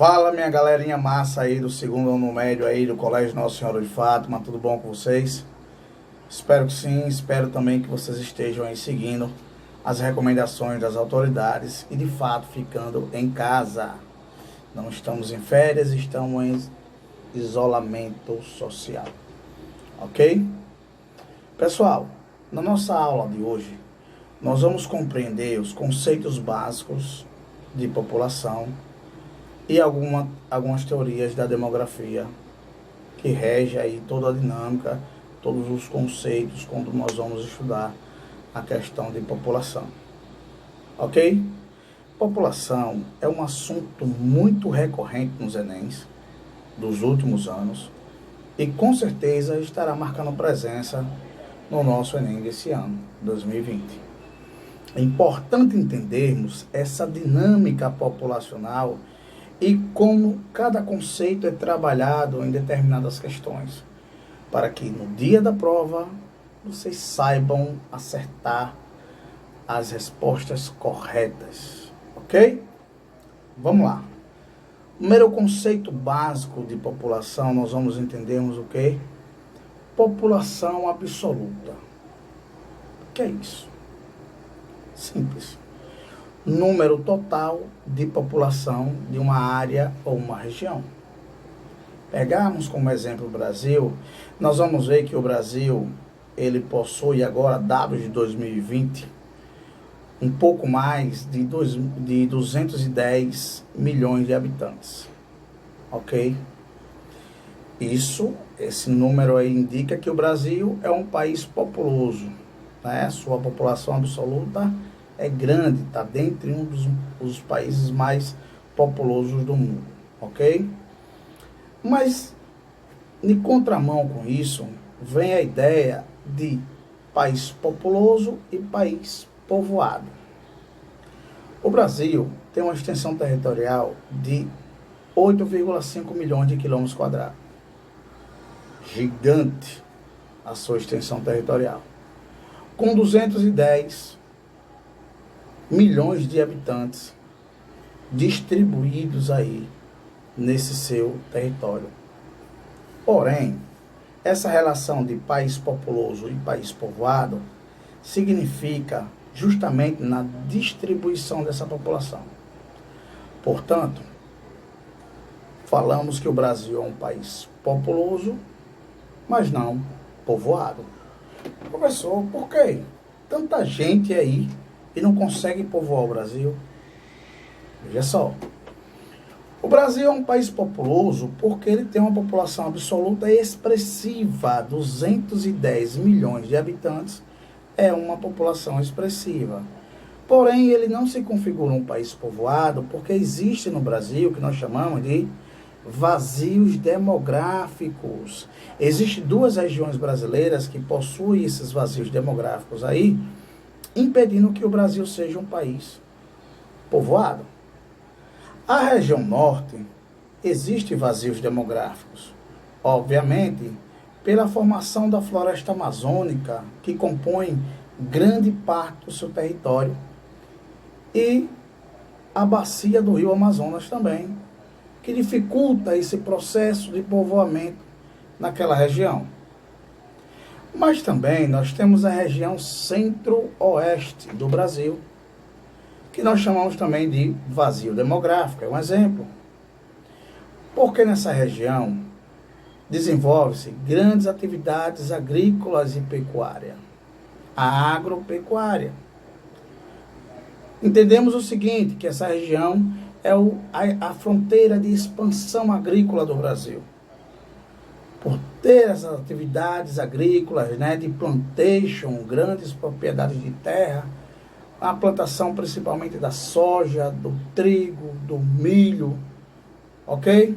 Fala, minha galerinha massa aí do segundo ano médio aí do Colégio Nossa Senhora de Fátima, tudo bom com vocês? Espero que sim, espero também que vocês estejam aí seguindo as recomendações das autoridades e de fato ficando em casa. Não estamos em férias, estamos em isolamento social, ok? Pessoal, na nossa aula de hoje, nós vamos compreender os conceitos básicos de população e algumas teorias da demografia que rege aí toda a dinâmica, todos os conceitos quando nós vamos estudar a questão de população. Ok? População é um assunto muito recorrente nos Enems dos últimos anos e com certeza estará marcando presença no nosso Enem desse ano, 2020. É importante entendermos essa dinâmica populacional e como cada conceito é trabalhado em determinadas questões, para que no dia da prova vocês saibam acertar as respostas corretas, ok? Vamos lá. Primeiro conceito básico de população, nós vamos entendermos o quê? População absoluta. O que é isso? Simples. Número total de população de uma área ou uma região. Pegarmos como exemplo o Brasil, nós vamos ver que o Brasil, ele possui agora, dados de 2020, um pouco mais de 210 milhões de habitantes. Ok? Esse número aí indica que o Brasil é um país populoso, né? Sua população absoluta é grande, está dentre um dos países mais populosos do mundo, ok? Mas, em contramão com isso, vem a ideia de país populoso e país povoado. O Brasil tem uma extensão territorial de 8,5 milhões de quilômetros quadrados. Gigante a sua extensão territorial. Com 210 milhões de habitantes distribuídos aí nesse seu território. Porém, essa relação de país populoso e país povoado significa justamente na distribuição dessa população. Portanto, falamos que o Brasil é um país populoso, mas não povoado. Professor, por quê? Tanta gente aí e não consegue povoar o Brasil. Veja só. O Brasil é um país populoso porque ele tem uma população absoluta expressiva. 210 milhões de habitantes é uma população expressiva. Porém, ele não se configura um país povoado porque existe no Brasil o que nós chamamos de vazios demográficos. Existem duas regiões brasileiras que possuem esses vazios demográficos aí, impedindo que o Brasil seja um país povoado. A região norte existe vazios demográficos, obviamente, pela formação da floresta amazônica, que compõe grande parte do seu território, e a bacia do rio Amazonas também, que dificulta esse processo de povoamento naquela região. Mas também nós temos a região centro-oeste do Brasil, que nós chamamos também de vazio demográfico, é um exemplo. Porque nessa região desenvolve-se grandes atividades agrícolas e pecuária, a agropecuária. Entendemos o seguinte, que essa região é a fronteira de expansão agrícola do Brasil. Por ter essas atividades agrícolas, né, de plantation, grandes propriedades de terra, a plantação principalmente da soja, do trigo, do milho, ok?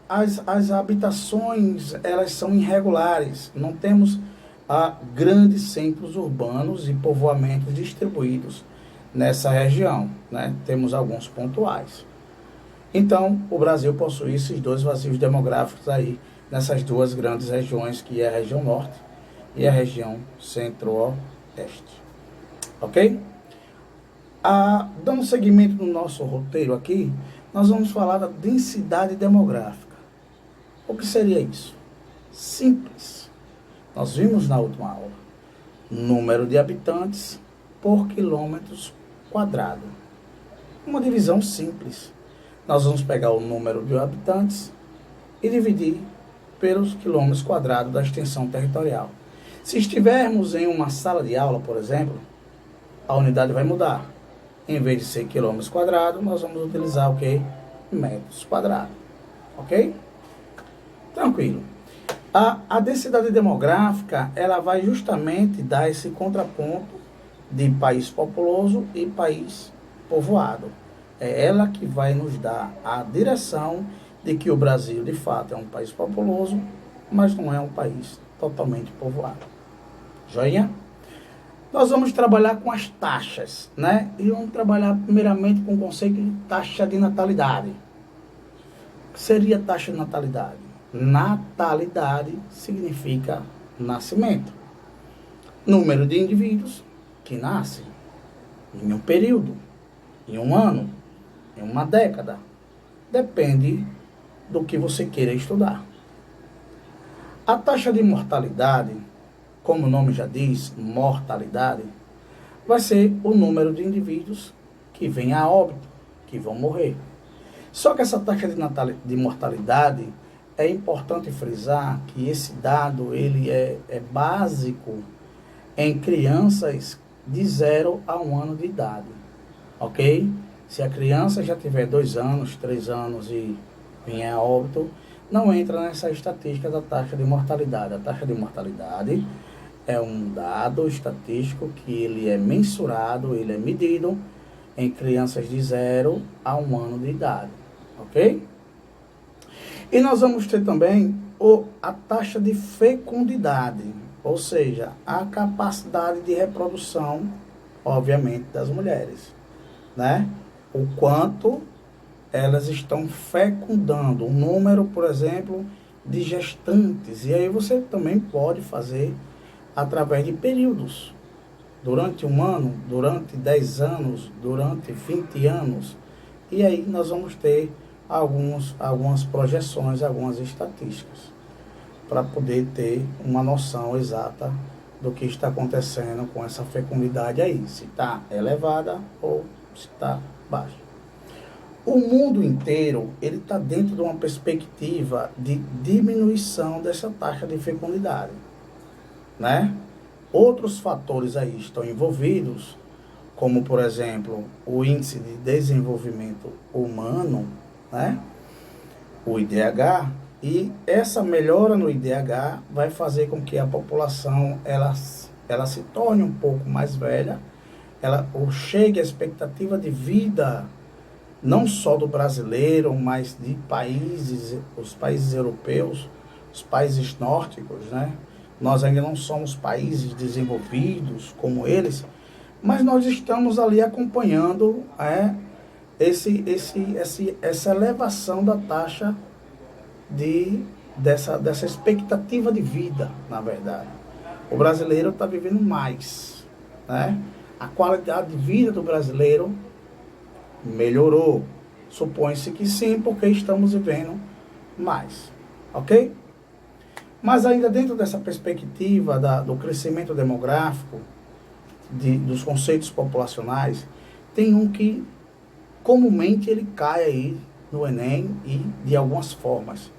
As habitações, elas são irregulares, não temos grandes centros urbanos e povoamentos distribuídos nessa região, né? Temos alguns pontuais. Então, o Brasil possui esses dois vazios demográficos aí, nessas duas grandes regiões, que é a região norte e a região centro-oeste. Ok? Dando seguimento no nosso roteiro aqui, nós vamos falar da densidade demográfica. O que seria isso? Simples. Nós vimos na última aula. Número de habitantes por quilômetros quadrados. Uma divisão simples. Nós vamos pegar o número de habitantes e dividir pelos quilômetros quadrados da extensão territorial. Se estivermos em uma sala de aula, por exemplo, a unidade vai mudar. Em vez de ser quilômetros quadrados, nós vamos utilizar o quê? Metros quadrados. Ok? Tranquilo. A densidade demográfica, ela vai justamente dar esse contraponto de país populoso e país povoado. É ela que vai nos dar a direção de que o Brasil, de fato, é um país populoso, mas não é um país totalmente povoado. Joinha? Nós vamos trabalhar com as taxas, né? E vamos trabalhar primeiramente com o conceito de taxa de natalidade. O que seria taxa de natalidade? Natalidade significa nascimento. Número de indivíduos que nascem em um período, em um ano, em uma década. Depende do que você queira estudar. A taxa de mortalidade, como o nome já diz, mortalidade, vai ser o número de indivíduos que vêm a óbito, que vão morrer. Só que essa taxa de mortalidade, é importante frisar que esse dado ele é básico em crianças de 0 a 1 ano de idade, ok? Se a criança já tiver 2 anos, 3 anos e vier a óbito, não entra nessa estatística da taxa de mortalidade. A taxa de mortalidade é um dado estatístico que ele é mensurado, ele é medido em crianças de 0 a 1 ano de idade, ok? E nós vamos ter também a taxa de fecundidade, ou seja, a capacidade de reprodução, obviamente, das mulheres, né? O quanto elas estão fecundando, o número, por exemplo, de gestantes. E aí você também pode fazer através de períodos, durante 1 ano, durante 10 anos, durante 20 anos. E aí nós vamos ter algumas projeções, algumas estatísticas, para poder ter uma noção exata do que está acontecendo com essa fecundidade aí, se está elevada ou se está baixa. O mundo inteiro ele está dentro de uma perspectiva de diminuição dessa taxa de fecundidade, né? Outros fatores aí estão envolvidos, como por exemplo o índice de desenvolvimento humano, né? O IDH, e essa melhora no IDH vai fazer com que a população ela se torne um pouco mais velha, ou chegue à expectativa de vida não só do brasileiro, mas de os países europeus, os países nórdicos, né? Nós ainda não somos países desenvolvidos como eles, mas nós estamos ali acompanhando essa elevação da taxa dessa expectativa de vida, na verdade. O brasileiro está vivendo mais, né? A qualidade de vida do brasileiro melhorou. Supõe-se que sim, porque estamos vivendo mais, ok? Mas ainda dentro dessa perspectiva do crescimento demográfico, dos conceitos populacionais, tem um que comumente ele cai aí no Enem e de algumas formas.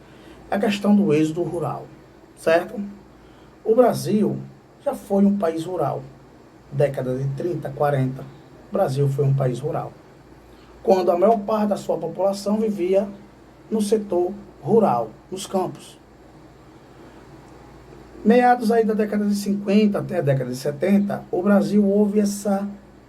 É a questão do êxodo rural, certo? O Brasil já foi um país rural. Década de 30, 40, o Brasil foi um país rural, quando a maior parte da sua população vivia no setor rural, nos campos. Meados aí da década de 50 até a década de 70, o Brasil houve essa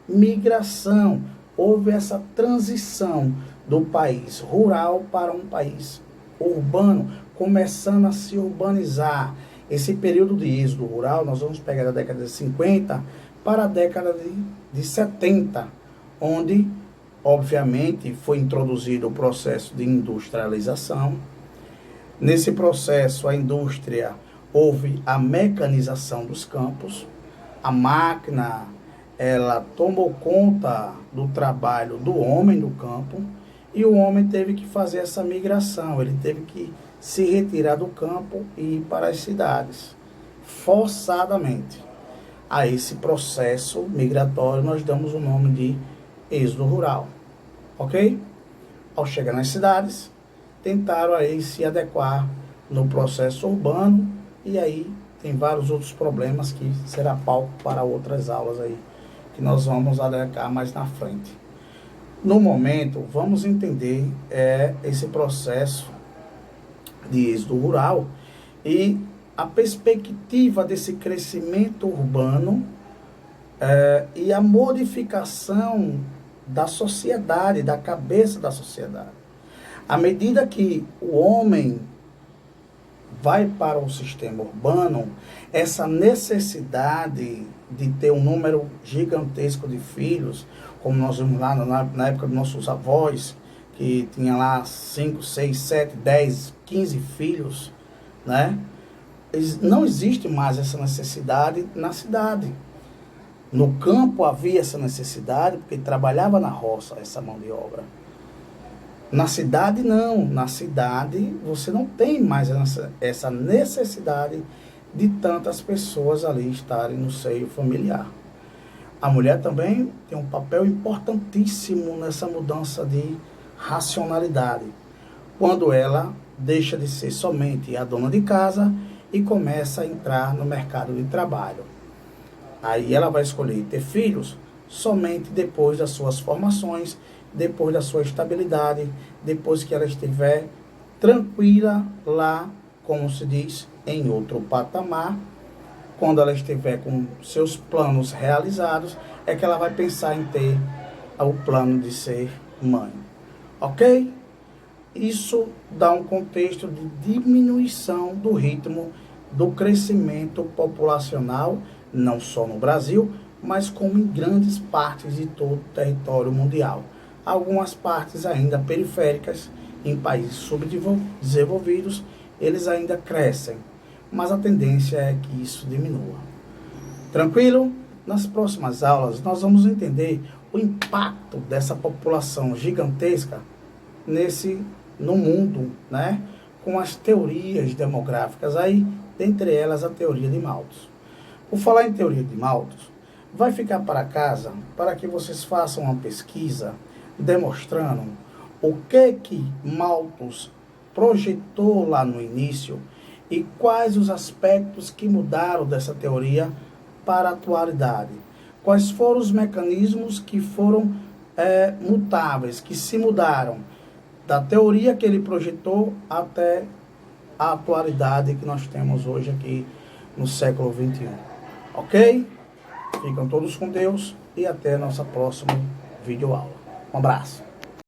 migração, houve essa transição do país rural para um país urbano, começando a se urbanizar. Esse período de êxodo rural, nós vamos pegar da década de 50 para a década de 70, onde, obviamente, foi introduzido o processo de industrialização. Nesse processo, a indústria, houve a mecanização dos campos, a máquina, ela tomou conta do trabalho do homem no campo, e o homem teve que fazer essa migração, ele teve que se retirar do campo e ir para as cidades, forçadamente. A esse processo migratório nós damos o nome de êxodo rural, ok? Ao chegar nas cidades, tentaram aí se adequar no processo urbano, e aí tem vários outros problemas que será palco para outras aulas aí, que nós vamos adequar mais na frente. No momento, vamos entender esse processo de êxodo rural e a perspectiva desse crescimento urbano e a modificação da sociedade, da cabeça da sociedade. À medida que o homem vai para o sistema urbano, essa necessidade de ter um número gigantesco de filhos, como nós vimos lá na época dos nossos avós, que tinha lá 5, 6, 7, 10, 15 filhos, né? Não existe mais essa necessidade na cidade. No campo havia essa necessidade, porque trabalhava na roça essa mão de obra. Na cidade não, na cidade você não tem mais essa necessidade de tantas pessoas ali estarem no seio familiar. A mulher também tem um papel importantíssimo nessa mudança de racionalidade, quando ela deixa de ser somente a dona de casa e começa a entrar no mercado de trabalho. Aí ela vai escolher ter filhos somente depois das suas formações, depois da sua estabilidade, depois que ela estiver tranquila lá, como se diz, em outro patamar. Quando ela estiver com seus planos realizados, é que ela vai pensar em ter o plano de ser mãe. Ok? Isso dá um contexto de diminuição do ritmo do crescimento populacional, não só no Brasil, mas como em grandes partes de todo o território mundial. Algumas partes ainda periféricas, em países subdesenvolvidos, eles ainda crescem, mas a tendência é que isso diminua. Tranquilo? Nas próximas aulas nós vamos entender o impacto dessa população gigantesca no mundo, né? Com as teorias demográficas aí, dentre elas a teoria de Malthus. Por falar em teoria de Malthus, vai ficar para casa para que vocês façam uma pesquisa demonstrando o que Malthus projetou lá no início e quais os aspectos que mudaram dessa teoria para a atualidade. Quais foram os mecanismos que foram mutáveis, que se mudaram da teoria que ele projetou até a atualidade que nós temos hoje aqui no século XXI. Ok? Ficam todos com Deus e até a nossa próxima videoaula. Um abraço.